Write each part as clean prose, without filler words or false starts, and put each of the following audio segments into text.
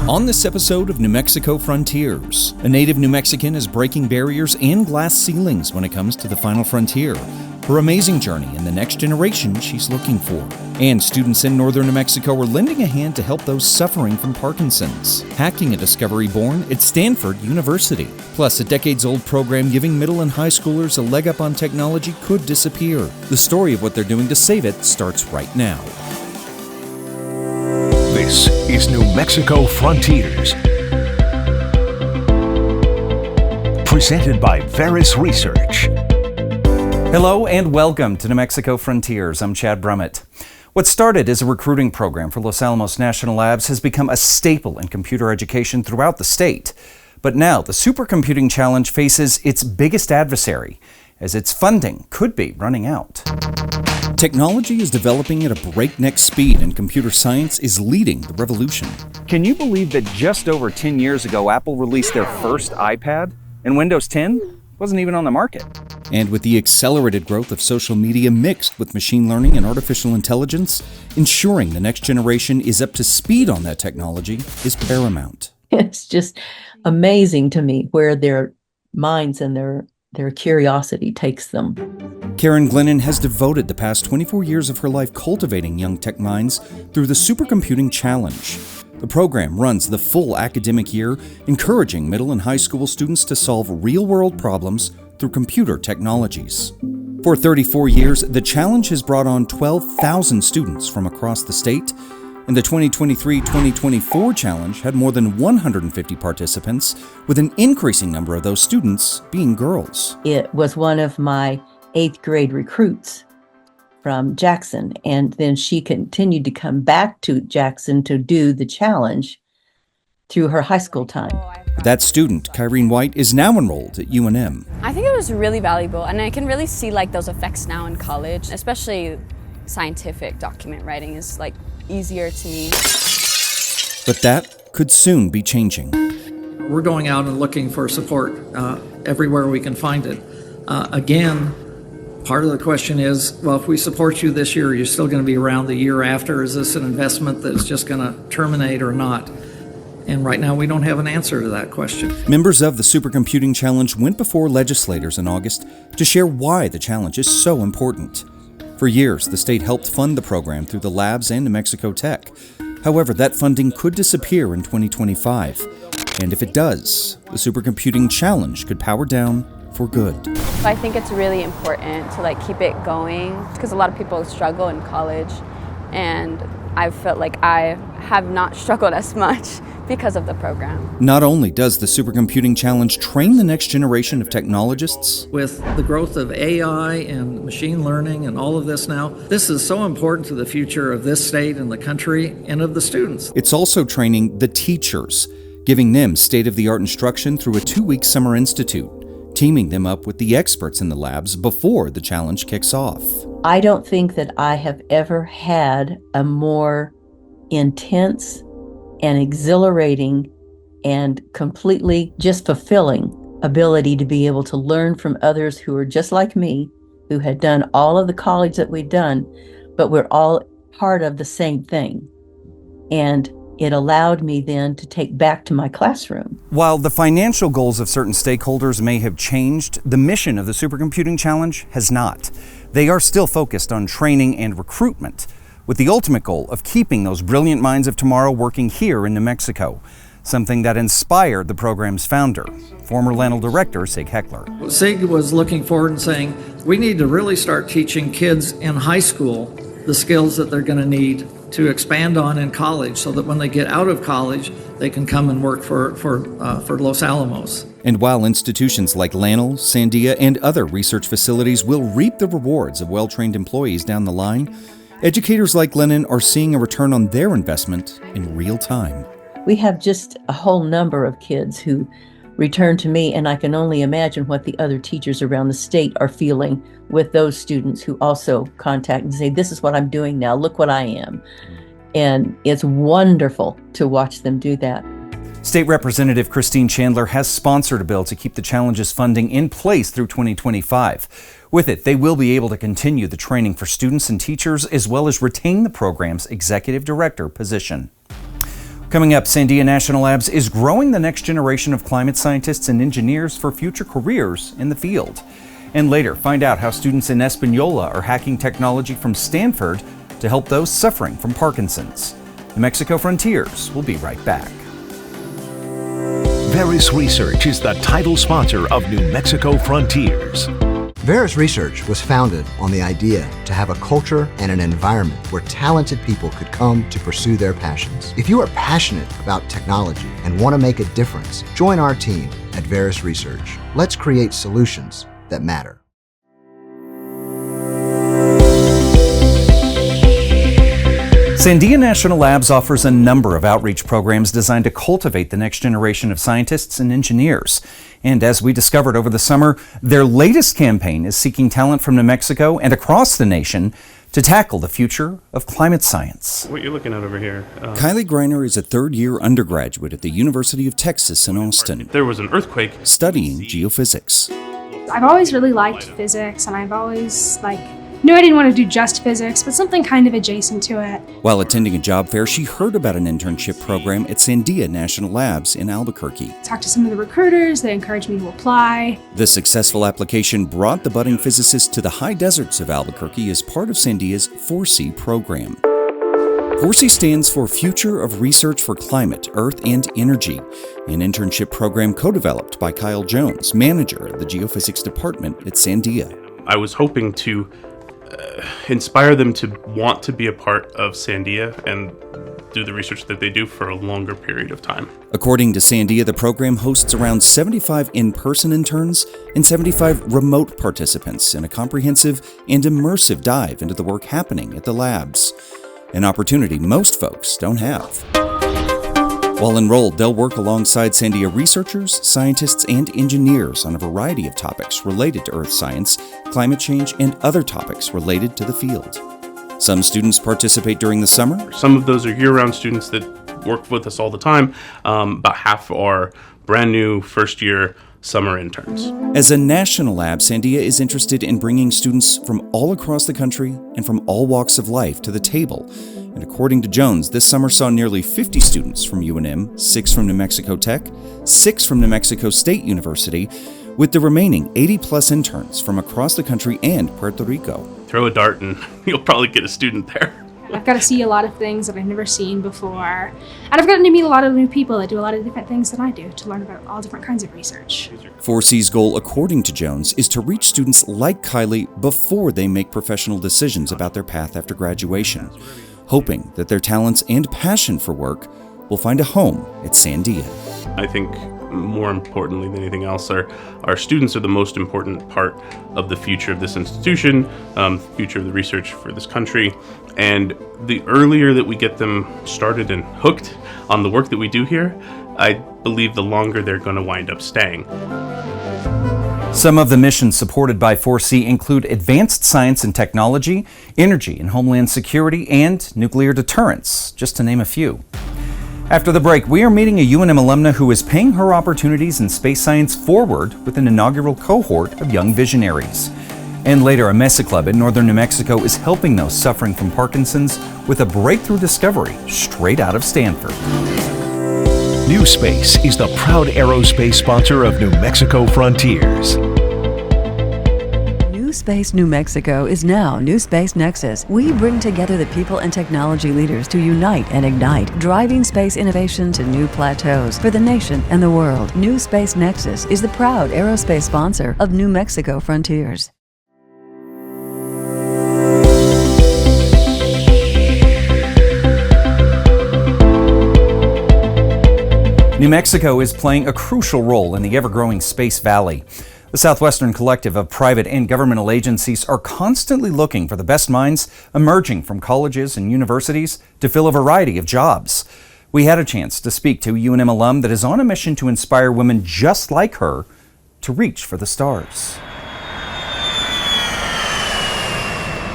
On this episode of New Mexico Frontiers, a native New Mexican is breaking barriers and glass ceilings when it comes to the final frontier. Her amazing journey and the next generation she's looking for. And students in northern New Mexico are lending a hand to help those suffering from Parkinson's. Hacking a discovery born at Stanford University. Plus, a decades-old program giving middle and high schoolers a leg up on technology could disappear. The story of what they're doing to save it starts right now. This is New Mexico Frontiers, presented by Veris Research. Hello and welcome to New Mexico Frontiers. I'm Chad Brummett. What started as a recruiting program for Los Alamos National Labs has become a staple in computer education throughout the state. But now the Supercomputing Challenge faces its biggest adversary, as its funding could be running out. Technology is developing at a breakneck speed, and computer science is leading the revolution. Can you believe that just over 10 years ago, Apple released their first iPad, and Windows 10 wasn't even on the market? And with the accelerated growth of social media mixed with machine learning and artificial intelligence, ensuring the next generation is up to speed on that technology is paramount. It's just amazing to me where their minds and their curiosity takes them. Karen Glennon has devoted the past 24 years of her life cultivating young tech minds through the Supercomputing Challenge. The program runs the full academic year, encouraging middle and high school students to solve real-world problems through computer technologies. For 34 years, the challenge has brought on 12,000 students from across the state, and the 2023-2024 challenge had more than 150 participants, with an increasing number of those students being girls. It was one of my 8th grade recruits from Jackson, and then she continued to come back to Jackson to do the challenge through her high school time. That student, Kyrene White, is now enrolled at UNM. I think it was really valuable, and I can really see those effects now in college, especially scientific document writing is easier to me. But that could soon be changing. We're going out and looking for support everywhere we can find it. Again, part of the question is, well, if we support you this year, you're still going to be around the year after. Is this an investment that's just going to terminate or not? And right now, we don't have an answer to that question. Members of the Supercomputing Challenge went before legislators in August to share why the challenge is so important. For years, the state helped fund the program through the labs and New Mexico Tech. However, that funding could disappear in 2025. And if it does, the Supercomputing Challenge could power down for good. I think it's really important to keep it going because a lot of people struggle in college, and I felt like I have not struggled as much because of the program. Not only does the Supercomputing Challenge train the next generation of technologists, with the growth of AI and machine learning and all of this now, this is so important to the future of this state and the country and of the students. It's also training the teachers, giving them state-of-the-art instruction through a 2-week summer institute, teaming them up with the experts in the labs before the challenge kicks off. I don't think that I have ever had a more intense and exhilarating and completely just fulfilling ability to be able to learn from others who are just like me, who had done all of the college that we'd done, but we're all part of the same thing. And it allowed me then to take back to my classroom. While the financial goals of certain stakeholders may have changed, the mission of the Supercomputing Challenge has not. They are still focused on training and recruitment, with the ultimate goal of keeping those brilliant minds of tomorrow working here in New Mexico, something that inspired the program's founder, former Lanel director Sig Heckler. Sig was looking forward and saying, we need to really start teaching kids in high school the skills that they're going to need to expand on in college so that when they get out of college, they can come and work for Los Alamos. And while institutions like Lanel, Sandia, and other research facilities will reap the rewards of well-trained employees down the line, educators like Glennon are seeing a return on their investment in real time. We have just a whole number of kids who return to me, and I can only imagine what the other teachers around the state are feeling with those students who also contact and say, this is what I'm doing now, look what I am. And it's wonderful to watch them do that. State Representative Christine Chandler has sponsored a bill to keep the challenge's funding in place through 2025. With it, they will be able to continue the training for students and teachers, as well as retain the program's executive director position. Coming up, Sandia National Labs is growing the next generation of climate scientists and engineers for future careers in the field. And later, find out how students in Espanola are hacking technology from Stanford to help those suffering from Parkinson's. New Mexico Frontiers will be right back. Veris Research is the title sponsor of New Mexico Frontiers. Veris Research was founded on the idea to have a culture and an environment where talented people could come to pursue their passions. If you are passionate about technology and want to make a difference, join our team at Veris Research. Let's create solutions that matter. Sandia National Labs offers a number of outreach programs designed to cultivate the next generation of scientists and engineers. And as we discovered over the summer, their latest campaign is seeking talent from New Mexico and across the nation to tackle the future of climate science. What you're looking at over here. Kylie Greiner is a third-year undergraduate at the University of Texas in Austin, There was an earthquake. studying geophysics. I've always really liked physics, and I've always knew I didn't want to do just physics, but something kind of adjacent to it. While attending a job fair, she heard about an internship program at Sandia National Labs in Albuquerque. Talked to some of the recruiters, they encouraged me to apply. The successful application brought the budding physicist to the high deserts of Albuquerque as part of Sandia's 4C program. 4C stands for Future of Research for Climate, Earth, and Energy, an internship program co-developed by Kyle Jones, manager of the geophysics department at Sandia. I was hoping to inspire them to want to be a part of Sandia and do the research that they do for a longer period of time. According to Sandia, the program hosts around 75 in-person interns and 75 remote participants in a comprehensive and immersive dive into the work happening at the labs, an opportunity most folks don't have. While enrolled, they'll work alongside Sandia researchers, scientists, and engineers on a variety of topics related to earth science, climate change, and other topics related to the field. Some students participate during the summer. Some of those are year-round students that work with us all the time. About half are brand new first-year summer interns. As a national lab, Sandia is interested in bringing students from all across the country and from all walks of life to the table. And according to Jones, this summer saw nearly 50 students from UNM, 6 from New Mexico Tech, 6 from New Mexico State University, with the remaining 80-plus interns from across the country and Puerto Rico. Throw a dart and you'll probably get a student there. I've got to see a lot of things that I've never seen before. And I've gotten to meet a lot of new people that do a lot of different things than I do to learn about all different kinds of research. 4C's goal, according to Jones, is to reach students like Kylie before they make professional decisions about their path after graduation, hoping that their talents and passion for work will find a home at Sandia. I think more importantly than anything else, our students are the most important part of the future of this institution, future of the research for this country. And the earlier that we get them started and hooked on the work that we do here, I believe the longer they're going to wind up staying. Some of the missions supported by 4C include advanced science and technology, energy and homeland security, and nuclear deterrence, just to name a few. After the break, we are meeting a UNM alumna who is paying her opportunities in space science forward with an inaugural cohort of young visionaries. And later, a Mesa Club in northern New Mexico is helping those suffering from Parkinson's with a breakthrough discovery straight out of Stanford. New Space is the proud aerospace sponsor of New Mexico Frontiers. New Space New Mexico is now New Space Nexus. We bring together the people and technology leaders to unite and ignite, driving space innovation to new plateaus for the nation and the world. New Space Nexus is the proud aerospace sponsor of New Mexico Frontiers. New Mexico is playing a crucial role in the ever-growing Space Valley. The Southwestern Collective of private and governmental agencies are constantly looking for the best minds emerging from colleges and universities to fill a variety of jobs. We had a chance to speak to a UNM alum that is on a mission to inspire women just like her to reach for the stars.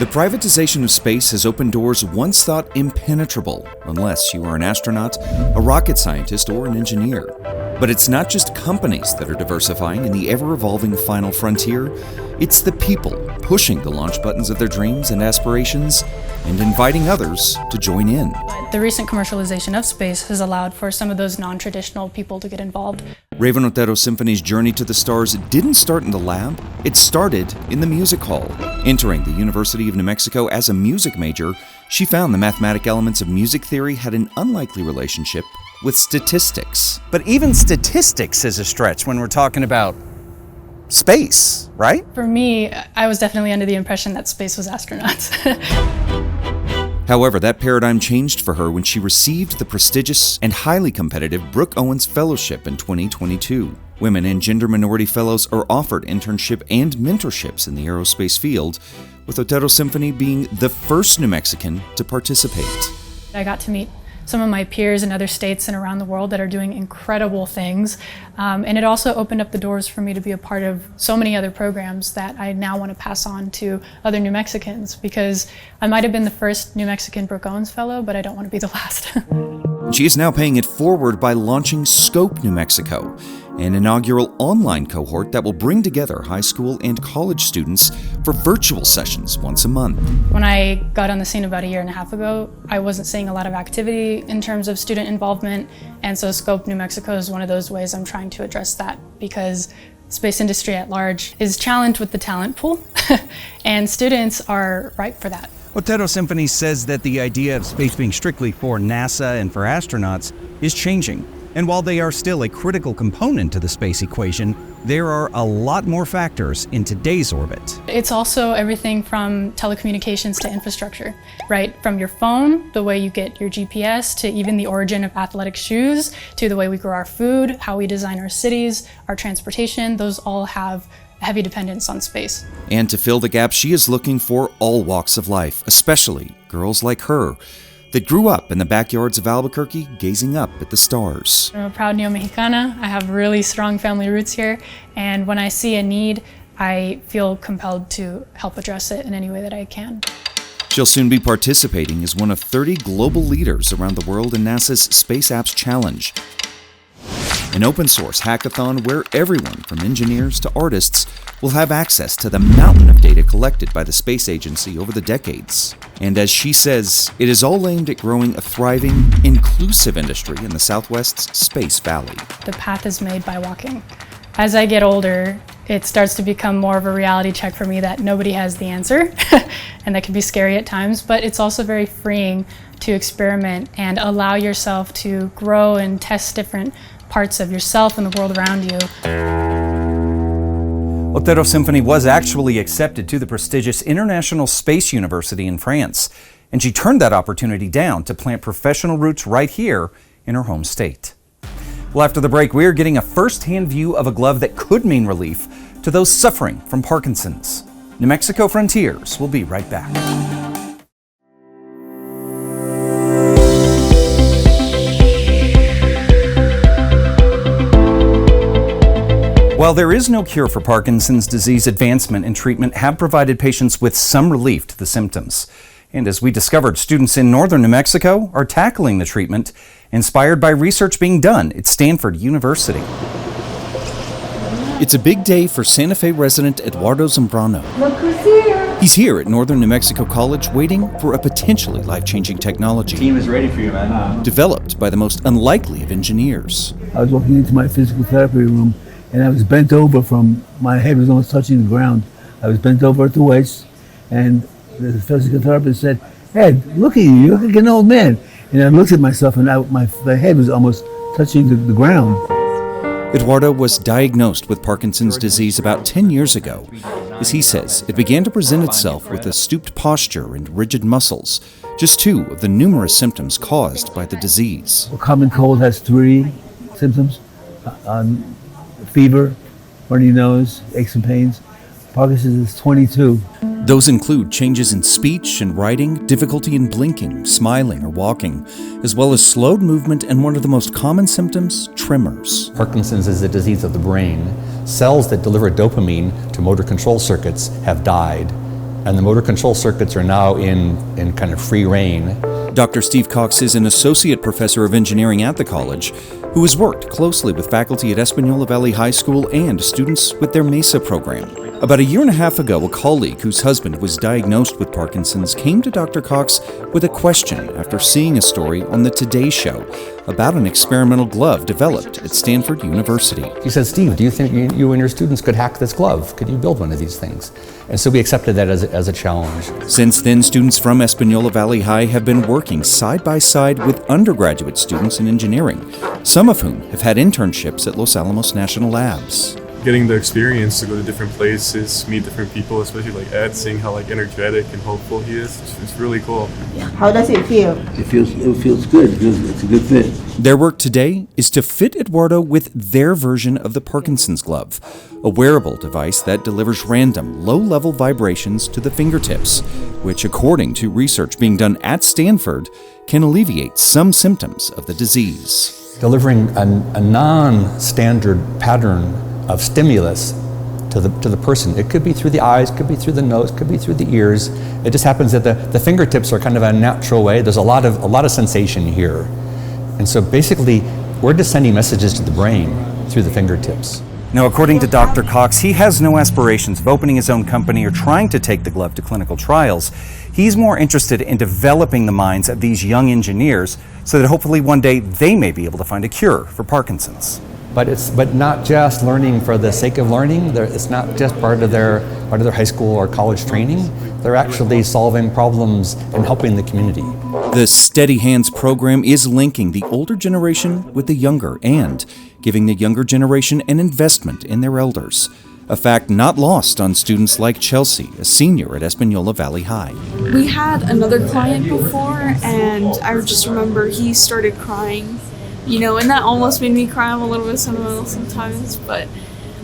The privatization of space has opened doors once thought impenetrable, unless you are an astronaut, a rocket scientist, or an engineer. But it's not just companies that are diversifying in the ever-evolving final frontier. It's the people pushing the launch buttons of their dreams and aspirations and inviting others to join in. The recent commercialization of space has allowed for some of those non-traditional people to get involved. Raven Otero Symphony's journey to the stars didn't start in the lab, it started in the music hall. Entering the University of New Mexico as a music major, she found the mathematic elements of music theory had an unlikely relationship with statistics. But even statistics is a stretch when we're talking about space, right? For me, I was definitely under the impression that space was astronauts. However, that paradigm changed for her when she received the prestigious and highly competitive Brooke Owens Fellowship in 2022. Women and gender minority fellows are offered internship and mentorships in the aerospace field, with Otero Symphony being the first New Mexican to participate. I got to meet some of my peers in other states and around the world that are doing incredible things. And it also opened up the doors for me to be a part of so many other programs that I now want to pass on to other New Mexicans, because I might have been the first New Mexican Brooke Owens Fellow, but I don't want to be the last. She is now paying it forward by launching Scope New Mexico, an inaugural online cohort that will bring together high school and college students for virtual sessions once a month. When I got on the scene about a year and a half ago, I wasn't seeing a lot of activity in terms of student involvement, and so Scope New Mexico is one of those ways I'm trying to address that, because space industry at large is challenged with the talent pool, and students are ripe for that. Otero Symphony says that the idea of space being strictly for NASA and for astronauts is changing. And while they are still a critical component to the space equation, there are a lot more factors in today's orbit. It's also everything from telecommunications to infrastructure, right? From your phone, the way you get your GPS, to even the origin of athletic shoes, to the way we grow our food, how we design our cities, our transportation, those all have heavy dependence on space. And to fill the gap, she is looking for all walks of life, especially girls like her, that grew up in the backyards of Albuquerque gazing up at the stars. I'm a proud Neo-Mexicana. I have really strong family roots here, and when I see a need, I feel compelled to help address it in any way that I can. She'll soon be participating as one of 30 global leaders around the world in NASA's Space Apps Challenge, an open source hackathon where everyone from engineers to artists will have access to the mountain of data collected by the space agency over the decades. And as she says, it is all aimed at growing a thriving, inclusive industry in the Southwest's Space Valley. The path is made by walking. As I get older, it starts to become more of a reality check for me that nobody has the answer, and that can be scary at times, but it's also very freeing to experiment and allow yourself to grow and test different parts of yourself and the world around you. Otero Symphony was actually accepted to the prestigious International Space University in France, and she turned that opportunity down to plant professional roots right here in her home state. Well, after the break, we're getting a first-hand view of a glove that could mean relief to those suffering from Parkinson's. New Mexico Frontiers will be right back. While there is no cure for Parkinson's disease, advancement and treatment have provided patients with some relief to the symptoms. And as we discovered, students in northern New Mexico are tackling the treatment, inspired by research being done at Stanford University. It's a big day for Santa Fe resident Eduardo Zambrano. Look who's here! He's here at Northern New Mexico College waiting for a potentially life-changing technology. The team is ready for you, man. Developed by the most unlikely of engineers. I was walking into my physical therapy room and I was bent over my head was almost touching the ground. I was bent over at the waist, and the physical therapist said, "Ed, look at you, you look like an old man." And I looked at myself and my head was almost touching the ground. Eduardo was diagnosed with Parkinson's disease about 10 years ago. As he says, it began to present itself with a stooped posture and rigid muscles, just two of the numerous symptoms caused by the disease. A common cold has 3 symptoms. Fever, runny nose, aches and pains. Parkinson's is 22. Those include changes in speech and writing, difficulty in blinking, smiling, or walking, as well as slowed movement and one of the most common symptoms, tremors. Parkinson's is a disease of the brain. Cells that deliver dopamine to motor control circuits have died, and the motor control circuits are now in kind of free reign. Dr. Steve Cox is an associate professor of engineering at the college who has worked closely with faculty at Espanola Valley High School and students with their MESA program. About a year and a half ago, a colleague whose husband was diagnosed with Parkinson's came to Dr. Cox with a question after seeing a story on the Today Show about an experimental glove developed at Stanford University. He said, Steve, do you think you and your students could hack this glove? Could you build one of these things? And so we accepted that as a challenge. Since then, students from Espanola Valley High have been working side by side with undergraduate students in engineering, some of whom have had internships at Los Alamos National Labs. Getting the experience to go to different places, meet different people, especially like Ed, seeing how like energetic and hopeful he is, it's really cool. How does it feel? It feels good. It's a good fit. Their work today is to fit Eduardo with their version of the Parkinson's glove, a wearable device that delivers random, low-level vibrations to the fingertips, which, according to research being done at Stanford, can alleviate some symptoms of the disease. Delivering a non-standard pattern of stimulus to the person. It could be through the eyes, could be through the nose, could be through the ears. It just happens that the fingertips are kind of a natural way. There's a lot of sensation here. And so basically, we're just sending messages to the brain through the fingertips. Now, according to Dr. Cox, he has no aspirations of opening his own company or trying to take the glove to clinical trials. He's more interested in developing the minds of these young engineers so that hopefully one day they may be able to find a cure for Parkinson's. But not just learning for the sake of learning. It's not just part of their high school or college training. They're actually solving problems and helping the community. The Steady Hands program is linking the older generation with the younger and giving the younger generation an investment in their elders, a fact not lost on students like Chelsea, a senior at Espanola Valley High. We had another client before, and I just remember he started crying. And that almost made me cry. I'm a little bit sentimental sometimes, but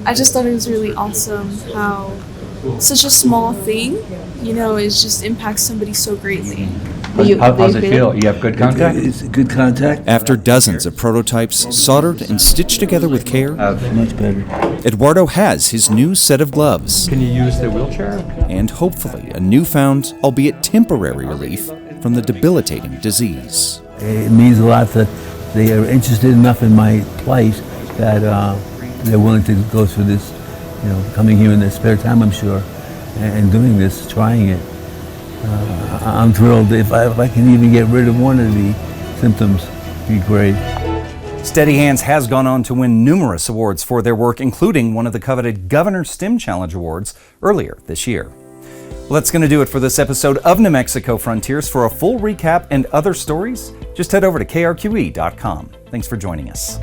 I just thought it was really awesome how such a small thing, it just impacts somebody so greatly. How's it feel? You have good contact? It's good contact. After dozens of prototypes soldered and stitched together with care, Much better. Eduardo has his new set of gloves. Can you use the wheelchair? And hopefully a newfound, albeit temporary relief from the debilitating disease. It means a lot that they are interested enough in my plight that they're willing to go through this, coming here in their spare time, I'm sure, and doing this, trying it. I'm thrilled. If I can even get rid of one of the symptoms, it'd be great. Steady Hands has gone on to win numerous awards for their work, including one of the coveted Governor STEM Challenge Awards earlier this year. Well, that's going to do it for this episode of New Mexico Frontiers. For a full recap and other stories, just head over to krqe.com. Thanks for joining us.